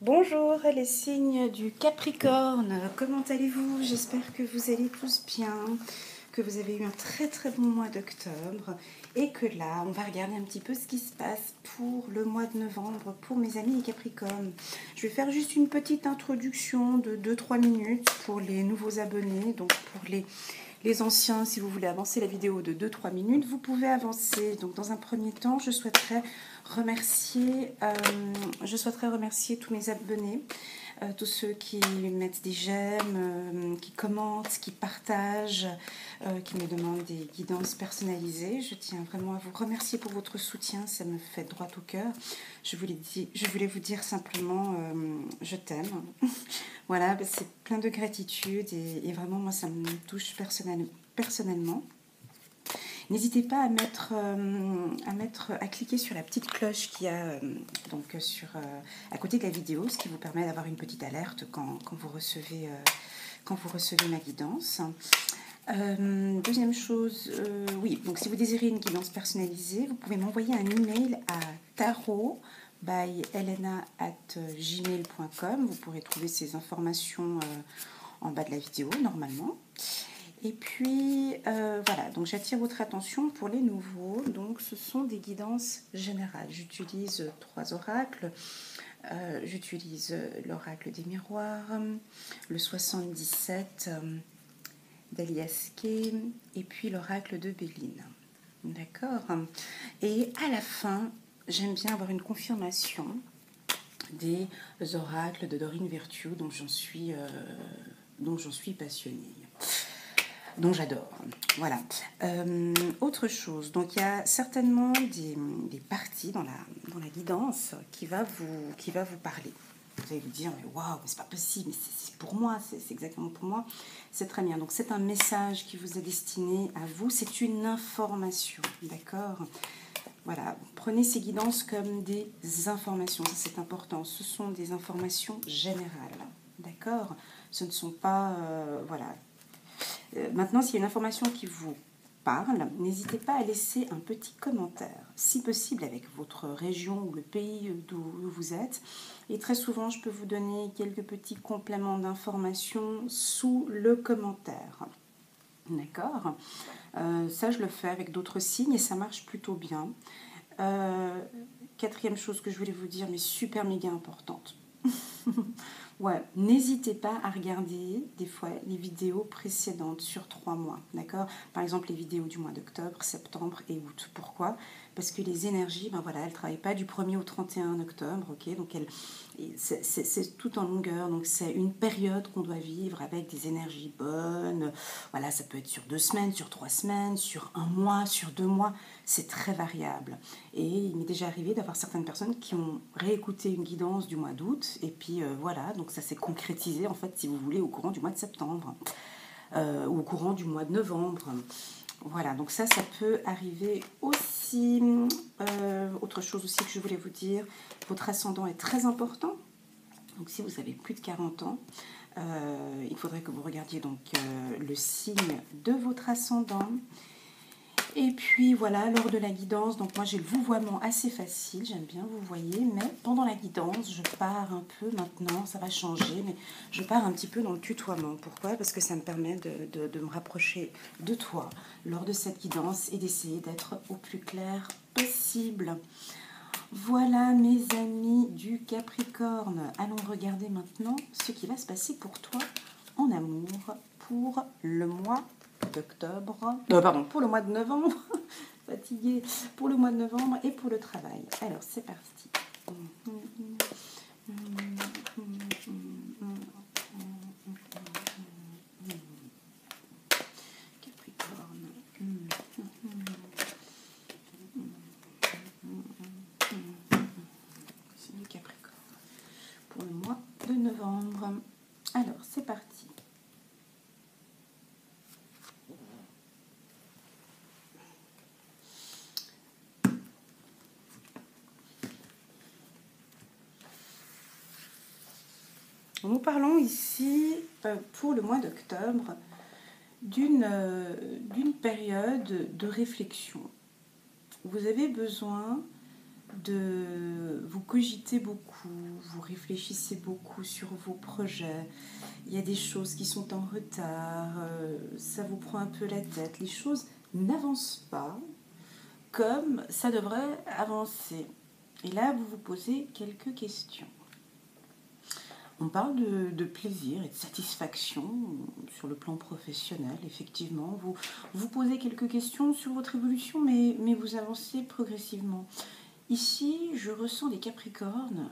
Bonjour les signes du Capricorne, comment allez-vous? J'espère que vous allez tous bien, que vous avez eu un très très bon mois d'octobre et que là on va regarder un petit peu ce qui se passe pour le mois de novembre pour mes amis les Capricornes. Je vais faire juste une petite introduction de 2-3 minutes pour les nouveaux abonnés, donc pour les anciens, si vous voulez avancer la vidéo de 2-3 minutes, vous pouvez avancer. Donc dans un premier temps, je souhaiterais remercier tous mes abonnés, tous ceux qui mettent des j'aime, qui commentent, qui partagent, qui me demandent des guidances personnalisées. Je tiens vraiment à vous remercier pour votre soutien, ça me fait droit au cœur. Je voulais vous dire simplement, je t'aime. Voilà, c'est plein de gratitude et vraiment moi ça me touche personnellement. N'hésitez pas à cliquer sur la petite cloche qu'il y a à côté de la vidéo, ce qui vous permet d'avoir une petite alerte quand vous recevez ma guidance. Deuxième chose, oui, donc si vous désirez une guidance personnalisée, vous pouvez m'envoyer un email à tarot by elena@gmail.com. Vous pourrez trouver ces informations en bas de la vidéo normalement. Et puis voilà, donc j'attire votre attention pour les nouveaux. Donc ce sont des guidances générales. J'utilise 3 oracles. J'utilise l'oracle des miroirs, le 77 d'Elias Kay et puis l'oracle de Béline. D'accord. Et à la fin, j'aime bien avoir une confirmation des oracles de Dorine Virtue dont j'en suis passionnée, dont j'adore. Voilà. Autre chose, donc il y a certainement des parties dans la guidance qui va vous parler. Vous allez vous dire, mais waouh, c'est pas possible, c'est pour moi, c'est exactement pour moi. C'est très bien. Donc c'est un message qui vous est destiné à vous, c'est une information, d'accord? Voilà, prenez ces guidances comme des informations, ça c'est important. Ce sont des informations générales, d'accord? Ce ne sont pas, voilà. Maintenant, s'il y a une information qui vous parle, n'hésitez pas à laisser un petit commentaire, si possible avec votre région ou le pays d'où vous êtes. Et très souvent, je peux vous donner quelques petits compléments d'informations sous le commentaire. D'accord? Ça, je le fais avec d'autres signes et ça marche plutôt bien. Quatrième chose que je voulais vous dire, mais super méga importante. Ouais, n'hésitez pas à regarder des fois les vidéos précédentes sur 3 mois, d'accord? Par exemple, les vidéos du mois d'octobre, septembre et août. Pourquoi? Parce que les énergies, ben voilà, elles ne travaillent pas du 1er au 31 octobre, ok? Donc c'est tout en longueur, donc c'est une période qu'on doit vivre avec des énergies bonnes. Voilà, ça peut être sur 2 semaines, sur 3 semaines, sur 1 mois, sur 2 mois, c'est très variable. Et il m'est déjà arrivé d'avoir certaines personnes qui ont réécouté une guidance du mois d'août, et puis voilà, donc ça s'est concrétisé en fait, si vous voulez, au courant du mois de septembre, ou au courant du mois de novembre. Voilà, donc ça peut arriver aussi. Autre chose aussi que je voulais vous dire, votre ascendant est très important. Donc si vous avez plus de 40 ans, il faudrait que vous regardiez donc le signe de votre ascendant. Et puis voilà, lors de la guidance, donc moi j'ai le vouvoiement assez facile, j'aime bien vous voyez, mais pendant la guidance, je pars un peu maintenant, ça va changer, mais je pars un petit peu dans le tutoiement. Pourquoi? Parce que ça me permet de me rapprocher de toi lors de cette guidance et d'essayer d'être au plus clair possible. Voilà mes amis du Capricorne, allons regarder maintenant ce qui va se passer pour toi en amour pour le mois d'octobre, pour le mois de novembre, fatiguée, pour le mois de novembre et pour le travail. Alors c'est parti. Capricorne. C'est du Capricorne. Pour le mois de novembre. Alors c'est parti. Nous parlons ici, pour le mois d'octobre, d'une période de réflexion. Vous avez besoin vous cogitez beaucoup, vous réfléchissez beaucoup sur vos projets. Il y a des choses qui sont en retard, ça vous prend un peu la tête. Les choses n'avancent pas comme ça devrait avancer. Et là, vous vous posez quelques questions. On parle de plaisir et de satisfaction sur le plan professionnel, effectivement. Vous posez quelques questions sur votre évolution, mais vous avancez progressivement. Ici, je ressens des Capricornes.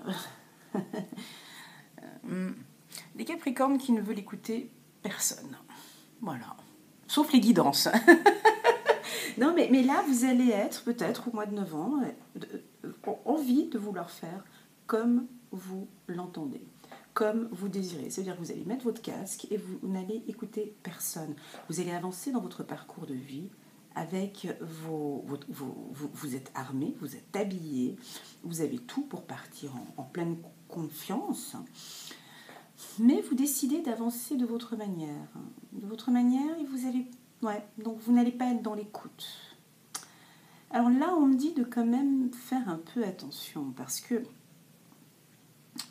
Des Capricornes qui ne veulent écouter personne. Voilà. Sauf les guidances. Non, mais là, vous allez être, peut-être au mois de novembre, envie de vouloir faire comme vous l'entendez, comme vous désirez. C'est-à-dire que vous allez mettre votre casque et vous n'allez écouter personne. Vous allez avancer dans votre parcours de vie avec vous êtes armé, vous êtes habillé, vous avez tout pour partir en pleine confiance. Mais vous décidez d'avancer de votre manière. De votre manière, et vous allez... Ouais, donc vous n'allez pas être dans l'écoute. Alors là, on me dit de quand même faire un peu attention, parce que...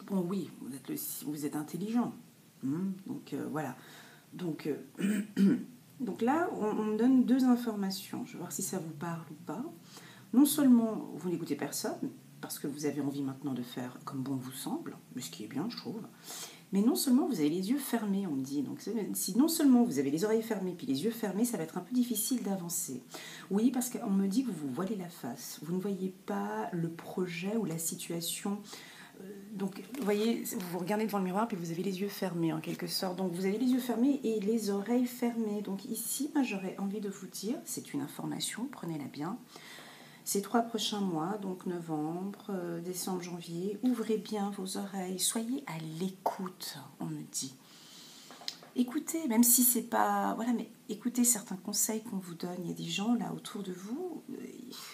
Bon, oui, vous êtes intelligent. Donc, voilà. Donc, donc là, on me donne 2 informations. Je vais voir si ça vous parle ou pas. Non seulement vous n'écoutez personne, parce que vous avez envie maintenant de faire comme bon vous semble, mais ce qui est bien, je trouve. Mais non seulement vous avez les yeux fermés, on me dit. Donc si non seulement vous avez les oreilles fermées puis les yeux fermés, ça va être un peu difficile d'avancer. Oui, parce qu'on me dit que vous vous voilez la face. Vous ne voyez pas le projet ou la situation. Donc, vous voyez, vous regardez devant le miroir puis vous avez les yeux fermés en quelque sorte. Donc vous avez les yeux fermés et les oreilles fermées. Donc ici, moi, j'aurais envie de vous dire, c'est une information, prenez-la bien. Ces 3 prochains mois, donc novembre, décembre, janvier, ouvrez bien vos oreilles, soyez à l'écoute, on me dit. Écoutez, même si c'est pas... Voilà, mais écoutez certains conseils qu'on vous donne. Il y a des gens là autour de vous.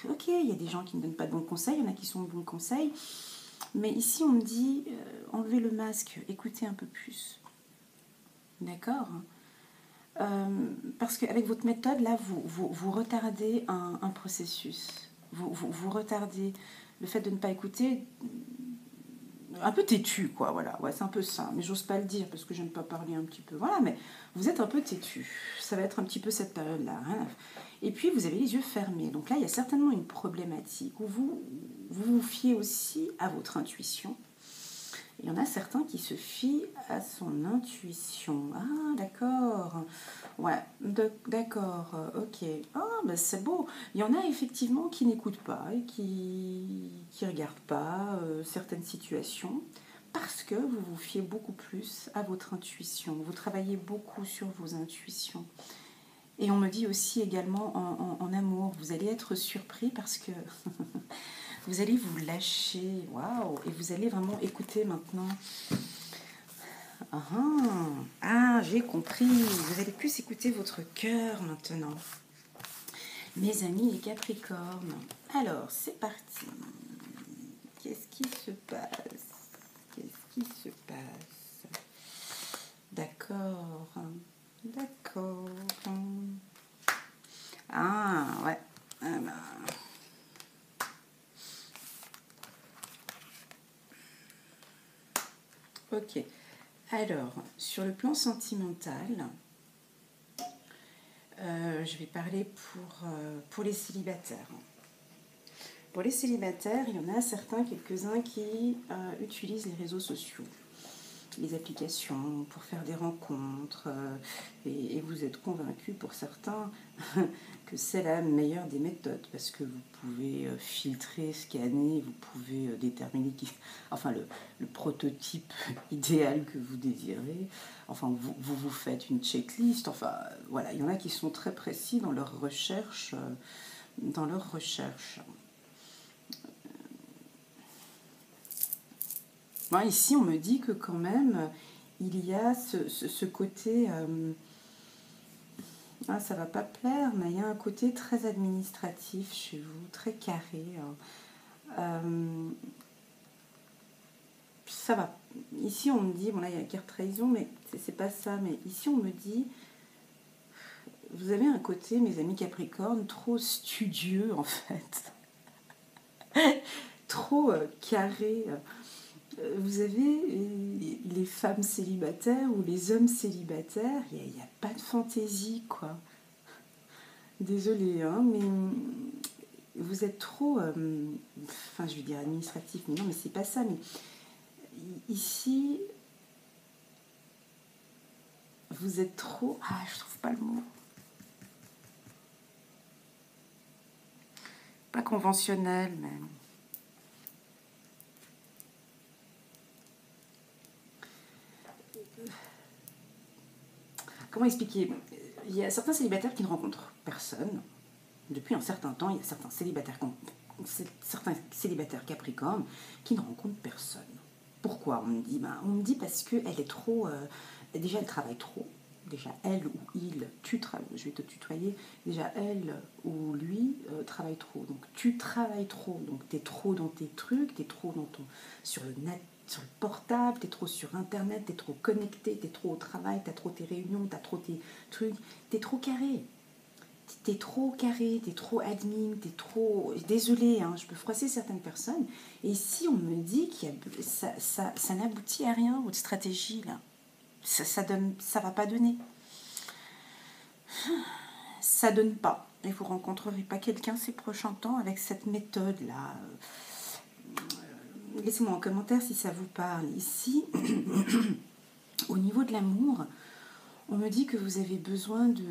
Ok, il y a des gens qui ne donnent pas de bons conseils, il y en a qui sont de bons conseils. Mais ici, on me dit, enlevez le masque, écoutez un peu plus. D'accord ? Parce qu'avec votre méthode, là, vous retardez un processus. Vous retardez le fait de ne pas écouter, un peu têtu, quoi, voilà. Ouais, c'est un peu ça, mais j'ose pas le dire parce que j'aime pas parler un petit peu. Voilà, mais vous êtes un peu têtu. Ça va être un petit peu cette période-là. Hein. Et puis, vous avez les yeux fermés. Donc là, il y a certainement une problématique où vous fiez aussi à votre intuition. Il y en a certains qui se fient à son intuition. Ah, d'accord. Ouais, d'accord, ok. Ah, ben c'est beau. Il y en a effectivement qui n'écoutent pas et qui regardent pas certaines situations parce que vous vous fiez beaucoup plus à votre intuition. Vous travaillez beaucoup sur vos intuitions. Et on me dit aussi également en amour, vous allez être surpris parce que vous allez vous lâcher. Waouh! Et vous allez vraiment écouter maintenant. Ah, j'ai compris. Vous allez plus écouter votre cœur maintenant. Mes amis les Capricornes. Alors, c'est parti. Qu'est-ce qui se passe? Qu'est-ce qui se passe? D'accord. D'accord. Ah, ouais. Ah ben. Ok. Alors, sur le plan sentimental, je vais parler pour les célibataires. Pour les célibataires, il y en a certains, quelques-uns qui utilisent les réseaux sociaux, les applications pour faire des rencontres, et vous êtes convaincus pour certains que c'est la meilleure des méthodes parce que vous pouvez filtrer, scanner, vous pouvez déterminer le prototype idéal que vous désirez. Enfin, vous faites une checklist. Enfin, voilà, il y en a qui sont très précis dans leur recherche. Bon, ici, on me dit que quand même, il y a ce côté... ça va pas plaire, mais il y a un côté très administratif chez vous, très carré. Ça va. Ici, on me dit, bon là, il y a la carte trahison, mais c'est pas ça. Mais ici, on me dit, vous avez un côté, mes amis Capricornes, trop studieux, en fait. trop carré. Vous avez les femmes célibataires ou les hommes célibataires, il n'y a pas de fantaisie, quoi. Désolée, hein, mais vous êtes trop, enfin je vais dire administratif, mais non, mais c'est pas ça, mais ici, vous êtes trop, je trouve pas le mot. Pas conventionnel, même. Comment expliquer? Il y a certains célibataires qui ne rencontrent personne depuis un certain temps. Il y a certains célibataires capricornes qui ne rencontrent personne. Pourquoi? On me dit parce qu'elle est trop... déjà, elle travaille trop. Déjà, elle ou il, je vais te tutoyer. Déjà, elle ou lui travaille trop. Donc, tu travailles trop. Donc, tu es trop dans tes trucs, tu es trop sur le net, sur le portable, tu es trop sur Internet, tu es trop connecté, tu es trop au travail, tu as trop tes réunions, tu as trop tes trucs. Tu es trop carré. T'es trop carré, t'es trop admin, t'es trop... Désolée, hein, je peux froisser certaines personnes. Et si on me dit que ça n'aboutit à rien, votre stratégie, là, ça va pas donner. Ça donne pas. Et vous rencontrerez pas quelqu'un ces prochains temps avec cette méthode-là. Laissez-moi en commentaire si ça vous parle. Ici, au niveau de l'amour, on me dit que vous avez besoin de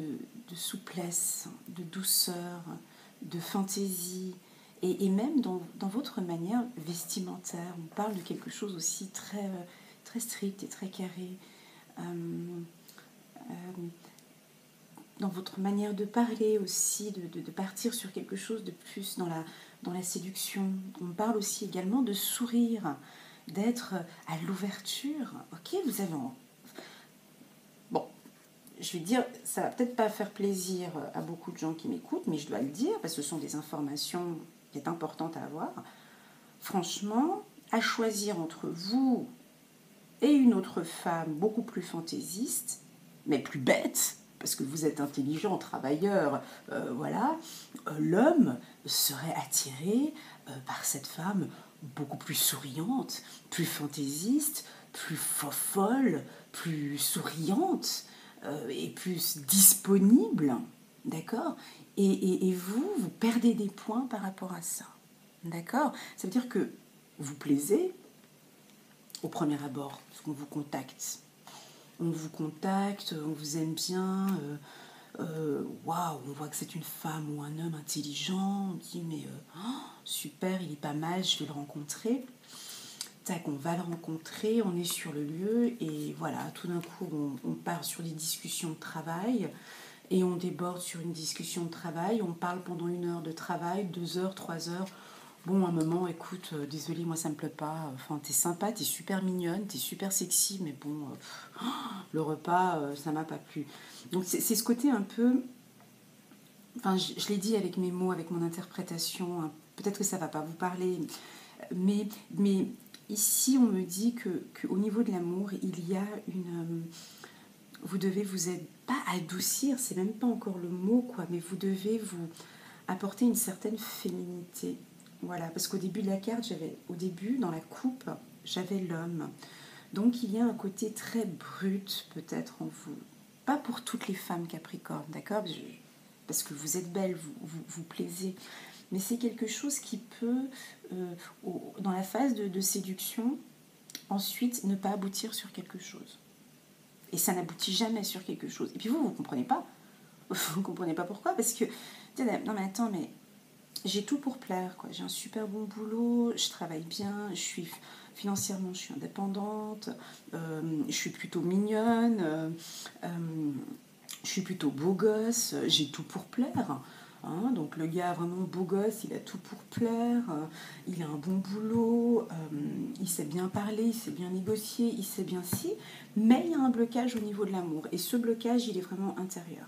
souplesse, de douceur, de fantaisie, et même dans votre manière vestimentaire. On parle de quelque chose aussi très, très strict et très carré. Dans votre manière de parler aussi, de partir sur quelque chose de plus dans la séduction. On parle aussi également de sourire, d'être à l'ouverture. Ok, vous avez... Bon, je vais dire, ça va peut-être pas faire plaisir à beaucoup de gens qui m'écoutent, mais je dois le dire, parce que ce sont des informations qui sont importantes à avoir. Franchement, à choisir entre vous et une autre femme beaucoup plus fantaisiste, mais plus bête, parce que vous êtes intelligent, travailleur, voilà, l'homme serait attiré par cette femme beaucoup plus souriante, plus fantaisiste, plus folle, plus souriante et plus disponible, d'accord? Et vous perdez des points par rapport à ça, d'accord? Ça veut dire que vous plaisez au premier abord, parce qu'on vous contacte. On vous aime bien, waouh, on voit que c'est une femme ou un homme intelligent, on dit mais super, il est pas mal, je vais le rencontrer. Tac, on va le rencontrer, on est sur le lieu et voilà, tout d'un coup on part sur des discussions de travail et on déborde sur une discussion de travail, on parle pendant 1 heure de travail, 2 heures, 3 heures. Bon, à un moment, écoute, désolée, moi ça me plaît pas. Enfin, t'es sympa, t'es super mignonne, t'es super sexy, mais bon, le repas, ça m'a pas plu. Donc c'est ce côté un peu... Enfin, je l'ai dit avec mes mots, avec mon interprétation, hein, peut-être que ça va pas vous parler, mais ici on me dit qu'au niveau de l'amour, il y a une... vous devez vous être... pas adoucir, c'est même pas encore le mot, quoi, mais vous devez vous apporter une certaine féminité. Voilà, parce qu'au début de la carte, dans la coupe, j'avais l'homme. Donc il y a un côté très brut peut-être en vous. Pas pour toutes les femmes Capricorne, d'accord? Parce que vous êtes belle, vous plaisez. Mais c'est quelque chose qui peut, dans la phase de séduction, ensuite ne pas aboutir sur quelque chose. Et ça n'aboutit jamais sur quelque chose. Et puis vous ne comprenez pas. Vous ne comprenez pas pourquoi? Parce que, non mais attends, mais j'ai tout pour plaire, quoi. J'ai un super bon boulot, je travaille bien, financièrement je suis indépendante, je suis plutôt mignonne, je suis plutôt beau gosse, j'ai tout pour plaire. Hein, donc le gars vraiment beau gosse, il a tout pour plaire, il a un bon boulot, il sait bien parler, il sait bien négocier, il sait bien si, mais il y a un blocage au niveau de l'amour. Et ce blocage, il est vraiment intérieur.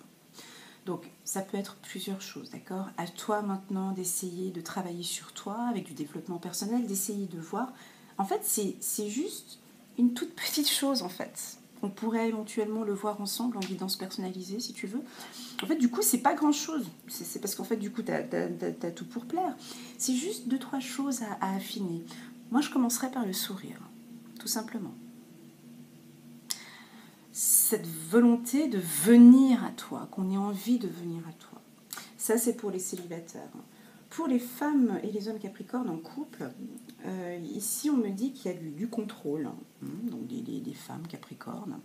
Donc, ça peut être plusieurs choses, d'accord? À toi maintenant d'essayer de travailler sur toi avec du développement personnel, d'essayer de voir. En fait, c'est juste une toute petite chose, en fait. On pourrait éventuellement le voir ensemble en guidance personnalisée, si tu veux. En fait, du coup, c'est pas grand-chose. C'est parce qu'en fait, du coup, t'as tout pour plaire. C'est juste 2-3 choses à affiner. Moi, je commencerai par le sourire, tout simplement. Cette volonté de venir à toi, qu'on ait envie de venir à toi. Ça, c'est pour les célibataires. Pour les femmes et les hommes capricornes en couple, ici, on me dit qu'il y a du contrôle. Donc, des femmes capricornes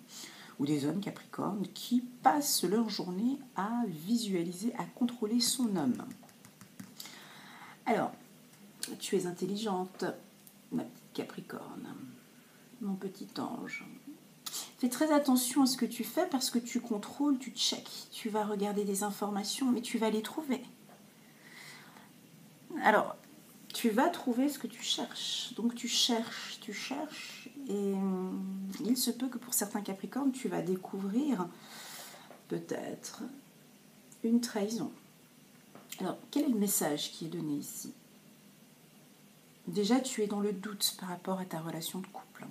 ou des hommes capricornes qui passent leur journée à visualiser, à contrôler son homme. Alors, tu es intelligente, ma petite capricorne, mon petit ange. Fais très attention à ce que tu fais parce que tu contrôles, tu checkes, tu vas regarder des informations, mais tu vas les trouver. Alors, tu vas trouver ce que tu cherches. Donc tu cherches, et il se peut que pour certains Capricornes, tu vas découvrir peut-être une trahison. Alors, quel est le message qui est donné ici? Déjà, tu es dans le doute par rapport à ta relation de couple.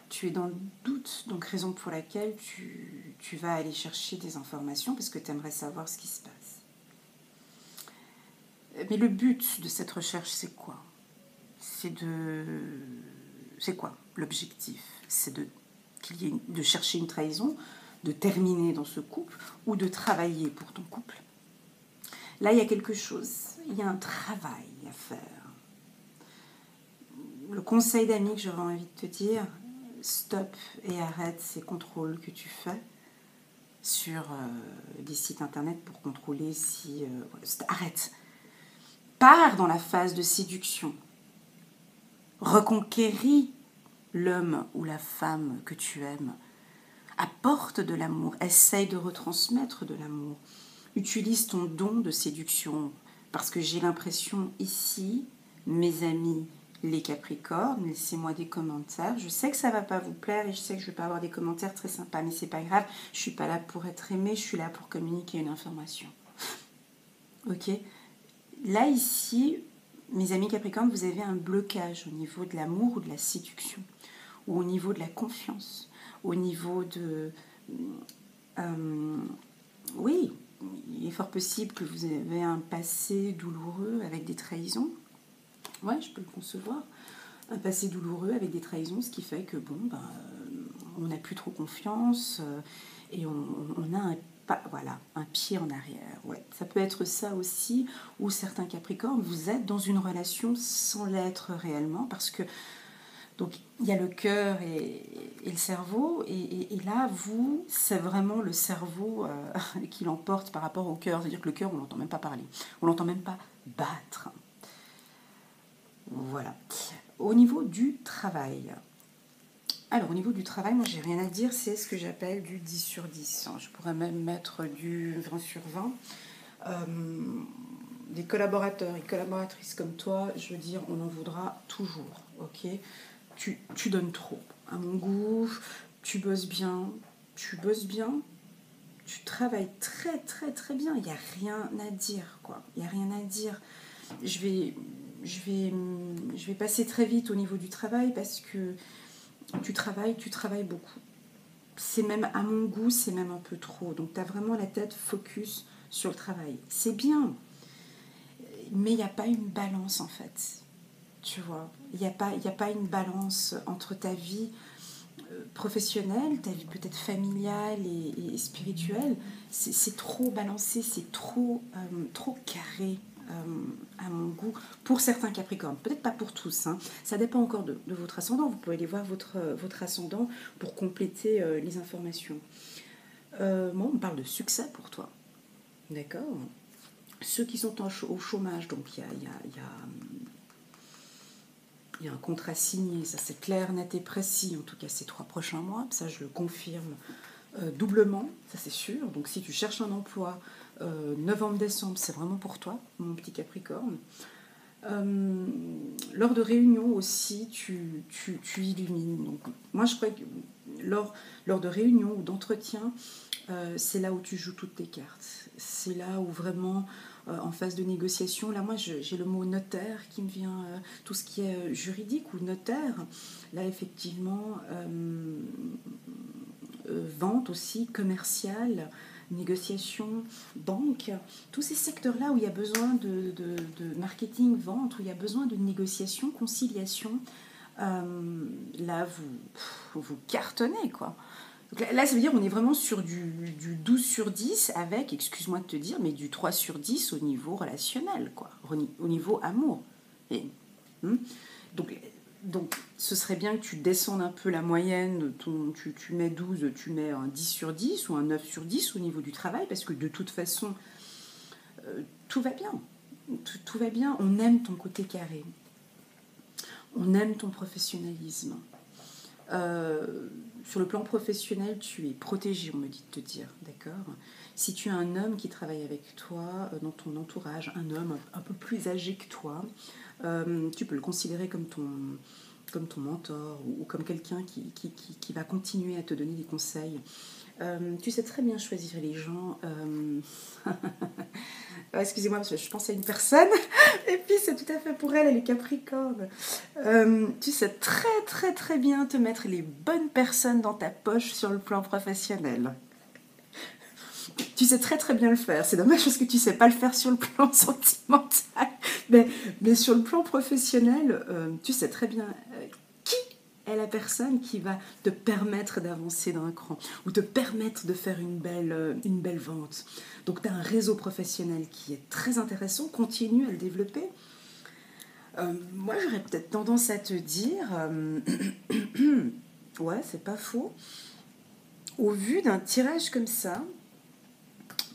Tu es dans le doute, donc raison pour laquelle tu vas aller chercher des informations parce que tu aimerais savoir ce qui se passe. Mais le but de cette recherche, c'est quoi? C'est quoi l'objectif? C'est de chercher une trahison, de terminer dans ce couple ou de travailler pour ton couple. Là, il y a quelque chose, il y a un travail à faire. Le conseil d'amis que j'aurais envie de te dire, stop et arrête ces contrôles que tu fais sur des sites internet pour contrôler si... arrête. Pars dans la phase de séduction. Reconquéris l'homme ou la femme que tu aimes. Apporte de l'amour. Essaye de retransmettre de l'amour. Utilise ton don de séduction. Parce que j'ai l'impression ici, mes amis, les Capricornes, laissez-moi des commentaires. Je sais que ça ne va pas vous plaire et je sais que je ne vais pas avoir des commentaires très sympas, mais c'est pas grave. Je ne suis pas là pour être aimée, je suis là pour communiquer une information. Ok ? Là, ici, mes amis Capricornes, vous avez un blocage au niveau de l'amour ou de la séduction, ou au niveau de la confiance, au niveau de... oui, il est fort possible que vous ayez un passé douloureux avec des trahisons. Ouais, je peux le concevoir. Un passé douloureux avec des trahisons, ce qui fait que, on n'a plus trop confiance et on a un pied en arrière. Ouais. Ça peut être ça aussi, ou certains Capricornes, vous êtes dans une relation sans l'être réellement, parce que donc il y a le cœur et le cerveau, et là, c'est vraiment le cerveau qui l'emporte par rapport au cœur. C'est-à-dire que le cœur, on ne l'entend même pas parler, on ne l'entend même pas battre. Voilà. Au niveau du travail, alors, au niveau du travail, moi, j'ai rien à dire, c'est ce que j'appelle du 10 sur 10. Je pourrais même mettre du 20 sur 20. Des collaborateurs et collaboratrices comme toi, je veux dire, on en voudra toujours, ok ? Tu donnes trop. À mon goût, tu bosses bien, tu travailles très, très, très bien. Il n'y a rien à dire, quoi. Il n'y a rien à dire. Je vais passer très vite au niveau du travail parce que tu travailles beaucoup. C'est même, à mon goût, c'est même un peu trop. Donc, tu as vraiment la tête focus sur le travail. C'est bien, mais il n'y a pas une balance, en fait. Tu vois, il n'y a pas une balance entre ta vie professionnelle, ta vie peut-être familiale et spirituelle. C'est trop balancé, c'est trop carré. À mon goût, pour certains Capricornes, peut-être pas pour tous, hein. Ça dépend encore de votre ascendant, vous pouvez aller voir votre ascendant pour compléter les informations. On parle de succès pour toi, d'accord? Ceux qui sont au chômage, donc il y a un contrat signé, ça c'est clair, net et précis, en tout cas ces 3 prochains mois, ça je le confirme doublement, ça c'est sûr. Donc si tu cherches un emploi, novembre-décembre, c'est vraiment pour toi, mon petit Capricorne. Lors de réunions aussi, tu illumines. Donc, moi, je crois que lors de réunions ou d'entretiens, c'est là où tu joues toutes tes cartes. C'est là où vraiment, en phase de négociation, là, moi, j'ai le mot notaire qui me vient, tout ce qui est juridique ou notaire. Là, effectivement, vente aussi, commerciale, négociation, banque, tous ces secteurs-là où il y a besoin de marketing, vente, où il y a besoin de négociation, conciliation, là, vous cartonnez, quoi. Donc là, ça veut dire qu'on est vraiment sur du 12 sur 10 avec, excuse-moi de te dire, mais du 3 sur 10 au niveau relationnel, quoi, au niveau amour. Et, donc, donc, ce serait bien que tu descendes un peu la moyenne, tu mets 12, tu mets un 10 sur 10 ou un 9 sur 10 au niveau du travail, parce que de toute façon, tout va bien. Tout va bien, on aime ton côté carré. On aime ton professionnalisme. Sur le plan professionnel, tu es protégé, on me dit de te dire, d'accord ? Si tu as un homme qui travaille avec toi, dans ton entourage, un homme un peu plus âgé que toi, tu peux le considérer comme ton mentor ou comme quelqu'un qui va continuer à te donner des conseils. Tu sais très bien choisir les gens. Excusez-moi, parce que je pense à une personne, et puis c'est tout à fait pour elle, elle est Capricorne. Tu sais très très très bien te mettre les bonnes personnes dans ta poche sur le plan professionnel. Tu sais très très bien le faire. C'est dommage parce que tu sais pas le faire sur le plan sentimental. Mais sur le plan professionnel, tu sais très bien qui est la personne qui va te permettre d'avancer d'un cran ou te permettre de faire une belle vente. Donc tu as un réseau professionnel qui est très intéressant. Continue à le développer. Moi, j'aurais peut-être tendance à te dire... ouais, c'est pas faux. Au vu d'un tirage comme ça,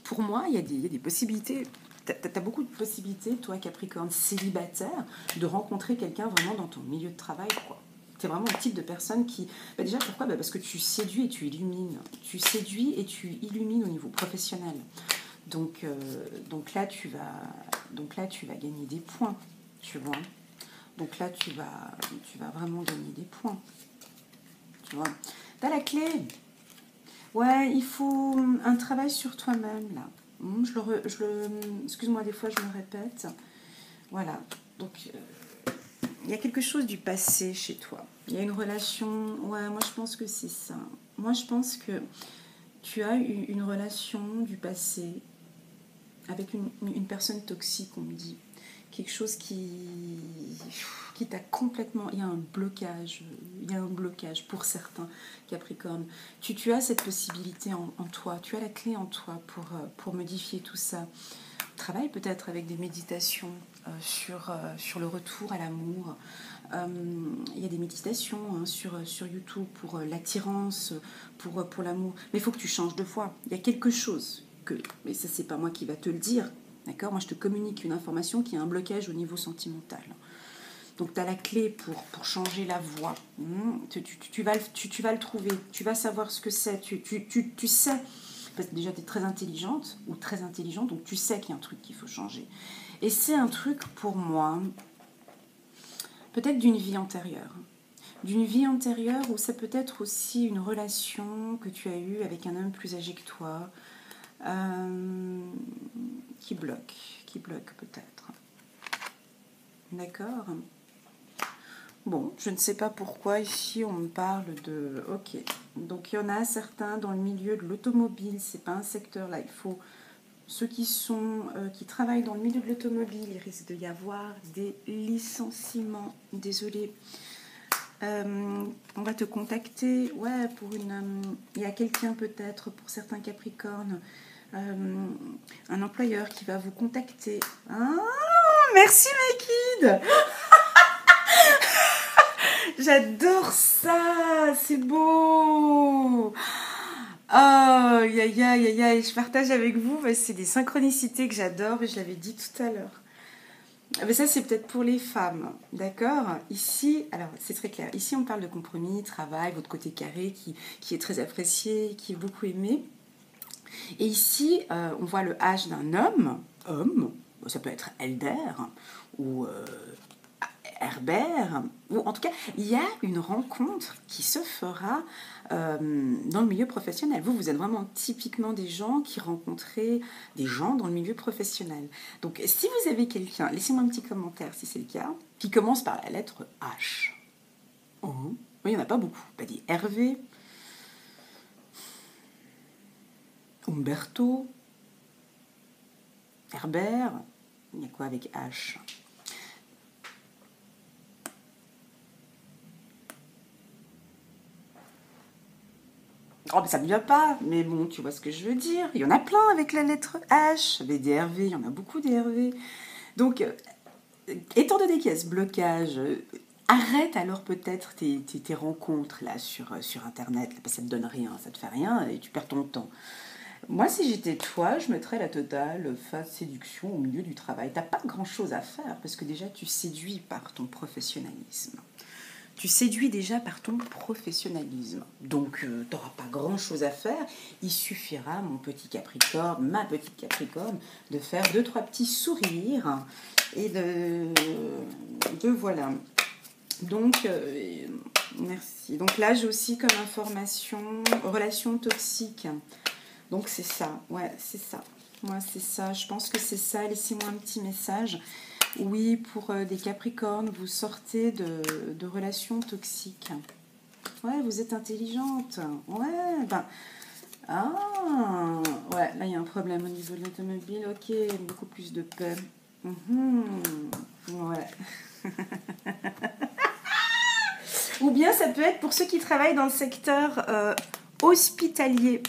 pour moi, il y a des possibilités. Tu as beaucoup de possibilités, toi, Capricorne célibataire, de rencontrer quelqu'un vraiment dans ton milieu de travail, quoi. Tu es vraiment le type de personne qui... déjà, pourquoi ? Parce que tu séduis et tu illumines. Tu séduis et tu illumines au niveau professionnel. Donc là, tu vas gagner des points, tu vois. Donc là, tu vas vraiment gagner des points. Tu vois. T'as la clé. Ouais, il faut un travail sur toi-même, là. Excuse-moi, des fois, je me répète. Voilà. Donc, il y a quelque chose du passé chez toi. Il y a une relation... Ouais, moi, je pense que c'est ça. Moi, je pense que tu as eu une relation du passé avec une personne toxique, on me dit. Quelque chose qui t'a complètement... Il y a un blocage. Il y a un blocage pour certains Capricornes. Tu as cette possibilité en toi. Tu as la clé en toi pour modifier tout ça. Travaille peut-être avec des méditations sur le retour à l'amour. Il y a des méditations sur YouTube pour l'attirance, pour l'amour. Mais il faut que tu changes de voie. Il y a quelque chose mais ça, c'est pas moi qui va te le dire. D'accord ? Moi, je te communique une information qui a un blocage au niveau sentimental. Donc, tu as la clé pour changer la voie. Tu vas le trouver. Tu vas savoir ce que c'est. Tu sais. Parce que déjà, tu es très intelligente ou très intelligent. Donc, tu sais qu'il y a un truc qu'il faut changer. Et c'est un truc, pour moi, peut-être d'une vie antérieure. D'une vie antérieure où ça peut être aussi une relation que tu as eue avec un homme plus âgé que toi. Qui bloque peut-être. D'accord ? Bon, je ne sais pas pourquoi ici on me parle de... Ok, donc il y en a certains dans le milieu de l'automobile, c'est pas un secteur là, il faut... Ceux qui travaillent dans le milieu de l'automobile, il risque d'y avoir des licenciements. Désolée. On va te contacter, ouais, pour une... il y a quelqu'un peut-être, pour certains Capricornes, un employeur qui va vous contacter. Ah, merci Maïkid. J'adore ça, c'est beau. Oh, je partage avec vous, c'est des synchronicités que j'adore, je l'avais dit tout à l'heure. Mais ça, c'est peut-être pour les femmes, d'accord ? Ici, alors c'est très clair, ici on parle de compromis, travail, votre côté carré qui est très apprécié, qui est beaucoup aimé. Et ici, on voit le H d'un homme, ça peut être Elder ou Herbert, ou en tout cas, il y a une rencontre qui se fera dans le milieu professionnel. Vous êtes vraiment typiquement des gens qui rencontrez des gens dans le milieu professionnel. Donc, si vous avez quelqu'un, laissez-moi un petit commentaire si c'est le cas, qui commence par la lettre H. Oui, il n'y en a pas beaucoup. Pas dit Hervé. Umberto, Herbert, il y a quoi avec H? Oh, ben ça ne me vient pas, mais bon, tu vois ce que je veux dire. Il y en a plein avec la lettre H, des Hervé, il y en a beaucoup des Hervé. Donc, étant donné qu'il y a ce blocage, arrête alors peut-être tes rencontres là sur Internet, là, parce que ça ne te donne rien, ça ne te fait rien et tu perds ton temps. Moi, si j'étais toi, je mettrais la totale phase séduction au milieu du travail. T'as pas grand-chose à faire parce que déjà, tu séduis par ton professionnalisme. Tu séduis déjà par ton professionnalisme. Donc, tu n'auras pas grand-chose à faire. Il suffira, mon petit Capricorne, ma petite Capricorne, de faire deux, trois petits sourires et de voilà. Donc, merci. Donc là, j'ai aussi comme information relation toxique. Donc c'est ça, ouais, c'est ça. Moi, c'est ça, je pense que c'est ça. Laissez-moi un petit message. Oui, pour des Capricornes, vous sortez de relations toxiques. Ouais, vous êtes intelligente. Ouais, ben... Ah, ouais, là, il y a un problème au niveau de l'automobile. Ok, beaucoup plus de paix. Ouais. Ou bien ça peut être pour ceux qui travaillent dans le secteur hospitalier.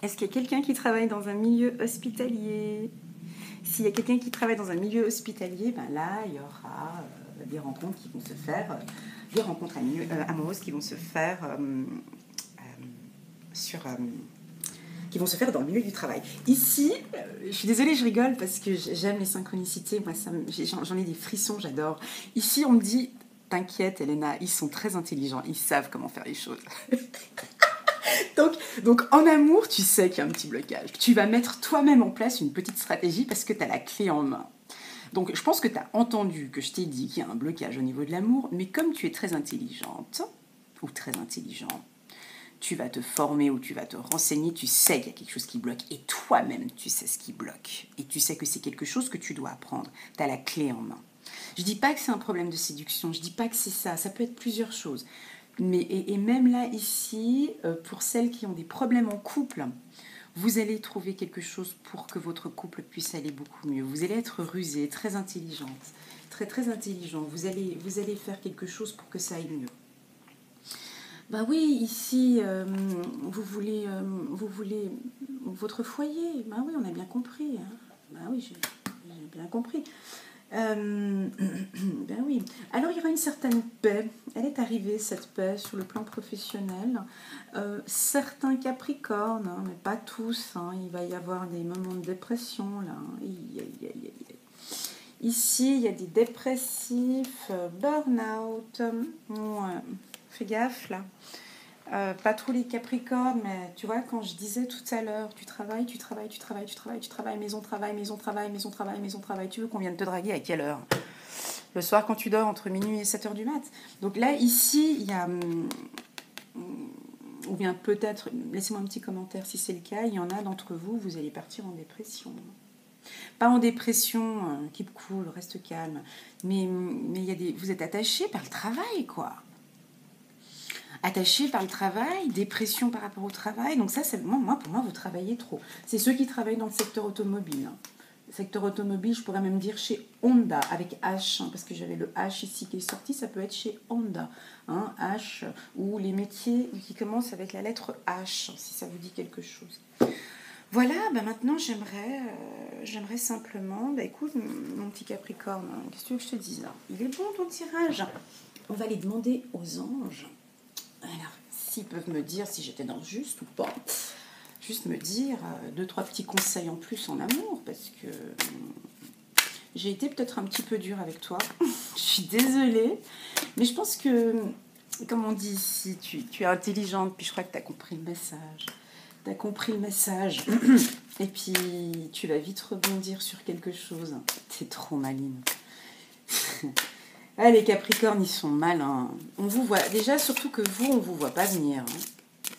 Est-ce qu'il y a quelqu'un qui travaille dans un milieu hospitalier? S'il y a quelqu'un qui travaille dans un milieu hospitalier, ben là, il y aura des rencontres qui vont se faire, des rencontres amoureuses qui vont se faire qui vont se faire dans le milieu du travail. Ici, je suis désolée, je rigole parce que j'aime les synchronicités. Moi, j'en ai des frissons, j'adore. Ici, on me dit, t'inquiète, Elena, ils sont très intelligents, ils savent comment faire les choses. Donc, en amour, tu sais qu'il y a un petit blocage. Tu vas mettre toi-même en place une petite stratégie parce que tu as la clé en main. Donc, je pense que tu as entendu que je t'ai dit qu'il y a un blocage au niveau de l'amour, mais comme tu es très intelligente ou très intelligent, tu vas te former ou tu vas te renseigner, tu sais qu'il y a quelque chose qui bloque et toi-même, tu sais ce qui bloque. Et tu sais que c'est quelque chose que tu dois apprendre. Tu as la clé en main. Je ne dis pas que c'est un problème de séduction, je ne dis pas que c'est ça. Ça peut être plusieurs choses. Mais, et même là, ici, pour celles qui ont des problèmes en couple, vous allez trouver quelque chose pour que votre couple puisse aller beaucoup mieux. Vous allez être rusée, très intelligente, très très intelligent. Vous allez faire quelque chose pour que ça aille mieux. Ben oui, ici, vous voulez votre foyer. Ben oui, on a bien compris. Hein. Ben oui, j'ai bien compris. Ben oui. Alors il y aura une certaine paix. Elle est arrivée, cette paix, sur le plan professionnel. Certains Capricornes, hein, mais pas tous. Hein, il va y avoir des moments de dépression là. Ici, il y a des dépressifs, burn-out. Ouais. Fais gaffe là. Pas trop les Capricornes, mais tu vois, quand je disais tout à l'heure, tu travailles, maison, travail. Tu veux qu'on vienne te draguer à quelle heure? Le soir quand tu dors entre minuit et 7h du mat. Donc là, ici, il y a... Ou bien peut-être, laissez-moi un petit commentaire si c'est le cas, il y en a d'entre vous, vous allez partir en dépression. Pas en dépression, keep cool, reste calme, mais il y a vous êtes attaché par le travail, quoi. Attaché par le travail, dépression par rapport au travail. Donc ça, pour moi, vous travaillez trop. C'est ceux qui travaillent dans le secteur automobile. Le secteur automobile, je pourrais même dire chez Honda, avec H, hein, parce que j'avais le H ici qui est sorti, ça peut être chez Honda. Hein, H, ou les métiers qui commencent avec la lettre H, si ça vous dit quelque chose. Voilà, maintenant j'aimerais simplement, écoute mon petit Capricorne, qu'est-ce que tu veux que je te dise là? Il est bon ton tirage. On va les demander aux anges. Alors, s'ils peuvent me dire si j'étais dans le juste ou pas, juste me dire 2-3 petits conseils en plus en amour, parce que j'ai été peut-être un petit peu dure avec toi. Je suis désolée, mais je pense que, comme on dit ici, tu es intelligente, puis je crois que tu as compris le message. Tu as compris le message, et puis tu vas vite rebondir sur quelque chose. T'es trop maligne. Ah, les Capricornes, ils sont malins. On vous voit. Déjà, surtout que vous, on vous voit pas venir.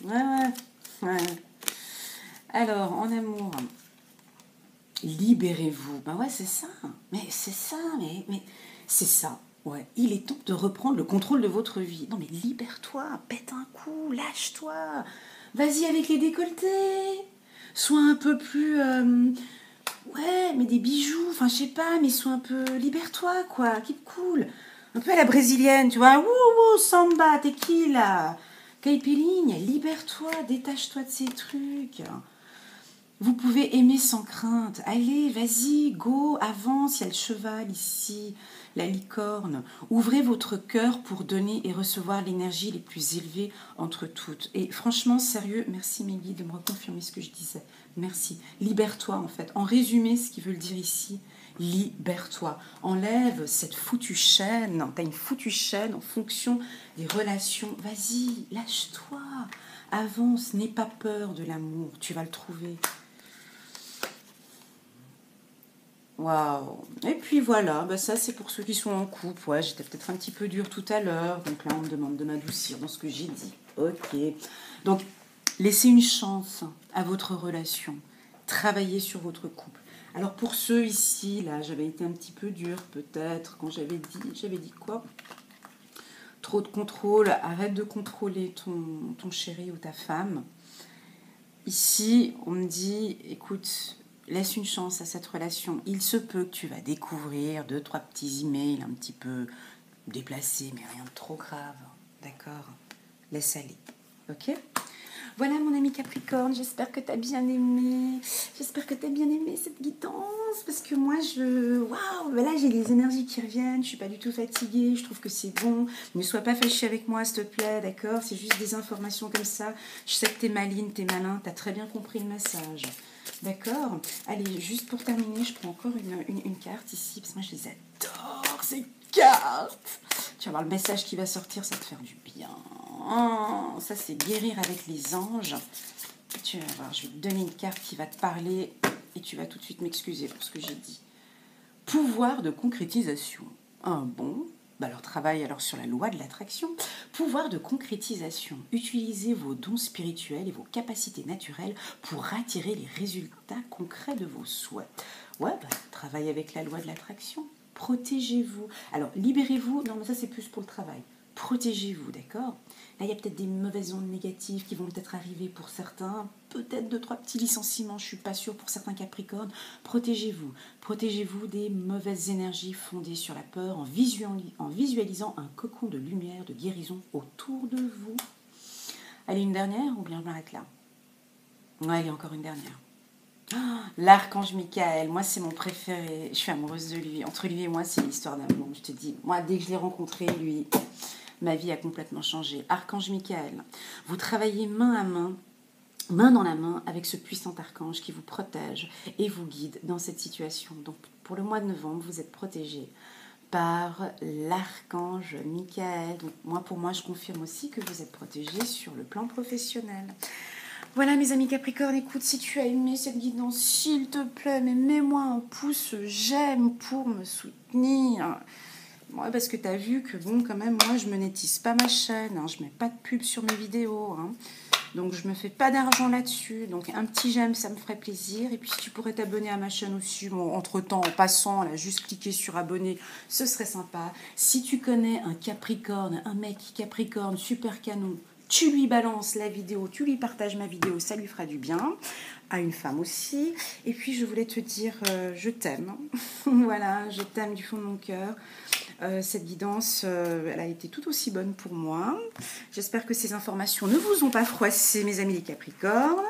Ouais. Alors, en amour, libérez-vous. Ben ouais, c'est ça. Mais c'est ça, mais c'est ça. Ouais, il est temps de reprendre le contrôle de votre vie. Non, mais libère-toi, pète un coup, lâche-toi. Vas-y avec les décolletés. Sois un peu plus... ouais, mais des bijoux, enfin, je sais pas, mais sois un peu... Libère-toi, quoi, keep cool. Un peu à la brésilienne, tu vois. Wouh, wouh, samba, t'es qui, là? Caipirinha, libère-toi, détache-toi de ces trucs. Vous pouvez aimer sans crainte. Allez, vas-y, go, avance. Il y a le cheval ici, la licorne. Ouvrez votre cœur pour donner et recevoir l'énergie les plus élevées entre toutes. Et franchement, sérieux, merci Meggy de me reconfirmer ce que je disais. Merci. Libère-toi en fait. En résumé, ce qu'ils veulent dire ici, libère-toi. Enlève cette foutue chaîne. Tu as une foutue chaîne en fonction des relations. Vas-y, lâche-toi. Avance, n'aie pas peur de l'amour. Tu vas le trouver. Waouh. Et puis voilà, bah ça c'est pour ceux qui sont en couple. Ouais, j'étais peut-être un petit peu dure tout à l'heure, donc là on me demande de m'adoucir dans ce que j'ai dit. Ok. Donc laissez une chance à votre relation. Travaillez sur votre couple. Alors pour ceux ici, là, j'avais été un petit peu dure peut-être quand j'avais dit quoi? Trop de contrôle, arrête de contrôler ton chéri ou ta femme. Ici, on me dit, écoute, laisse une chance à cette relation. Il se peut que tu vas découvrir 2-3 petits emails un petit peu déplacés, mais rien de trop grave. D'accord? Laisse aller. Ok? Voilà mon ami Capricorne, j'espère que tu as bien aimé. J'espère que tu as bien aimé cette guidance. Parce que moi, waouh, là j'ai les énergies qui reviennent. Je suis pas du tout fatiguée, je trouve que c'est bon. Ne sois pas fâché avec moi, s'il te plaît, d'accord? C'est juste des informations comme ça. Je sais que tu es maline, tu es malin, tu as très bien compris le message. D'accord? Allez, juste pour terminer, je prends encore une carte ici. Parce que moi, je les adore, ces cartes. Tu vas voir le message qui va sortir, ça va te faire du bien. Oh, ça, c'est guérir avec les anges. Tu vas voir, je vais te donner une carte qui va te parler et tu vas tout de suite m'excuser pour ce que j'ai dit. Pouvoir de concrétisation. Ah bon? Bah alors travaille alors sur la loi de l'attraction. Pouvoir de concrétisation. Utilisez vos dons spirituels et vos capacités naturelles pour attirer les résultats concrets de vos souhaits. Ouais, bah travaille avec la loi de l'attraction. Protégez-vous. Alors libérez-vous. Non, mais ça c'est plus pour le travail. Protégez-vous, d'accord? Là, il y a peut-être des mauvaises ondes négatives qui vont peut-être arriver pour certains. Peut-être 2-3 petits licenciements, je ne suis pas sûre pour certains Capricornes. Protégez-vous. Protégez-vous des mauvaises énergies fondées sur la peur en visualisant un cocon de lumière, de guérison autour de vous. Allez, une dernière ou bien je m'arrête là? Ouais, allez, encore une dernière. L'archange Michael, moi c'est mon préféré, je suis amoureuse de lui. Entre lui et moi, c'est l'histoire d'amour, je te dis. Moi, dès que je l'ai rencontré, lui, ma vie a complètement changé. Archange Michael, vous travaillez main à main, main dans la main avec ce puissant archange qui vous protège et vous guide dans cette situation. Donc pour le mois de novembre, vous êtes protégé par l'archange Michael. Donc pour moi, je confirme aussi que vous êtes protégé sur le plan professionnel. Voilà mes amis Capricorne, écoute, si tu as aimé cette guidance, s'il te plaît, mais mets-moi un pouce j'aime pour me soutenir. Ouais, parce que tu as vu que bon, quand même, moi je monétise pas ma chaîne, hein, je mets pas de pub sur mes vidéos, hein, donc je me fais pas d'argent là-dessus. Donc un petit j'aime, ça me ferait plaisir. Et puis si tu pourrais t'abonner à ma chaîne aussi, bon, entre-temps, en passant, là, juste cliquer sur abonner, ce serait sympa. Si tu connais un Capricorne, un mec Capricorne, super canon, tu lui balances la vidéo, tu lui partages ma vidéo, ça lui fera du bien. À une femme aussi. Et puis je voulais te dire, je t'aime. Voilà, je t'aime du fond de mon cœur. Cette guidance, elle a été tout aussi bonne pour moi. J'espère que ces informations ne vous ont pas froissé, mes amis les Capricornes.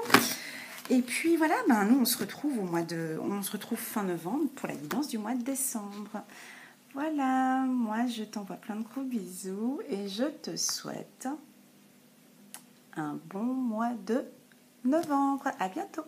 Et puis voilà, nous on se retrouve fin novembre pour la guidance du mois de décembre. Voilà, moi je t'envoie plein de gros bisous et je te souhaite un bon mois de novembre. À bientôt.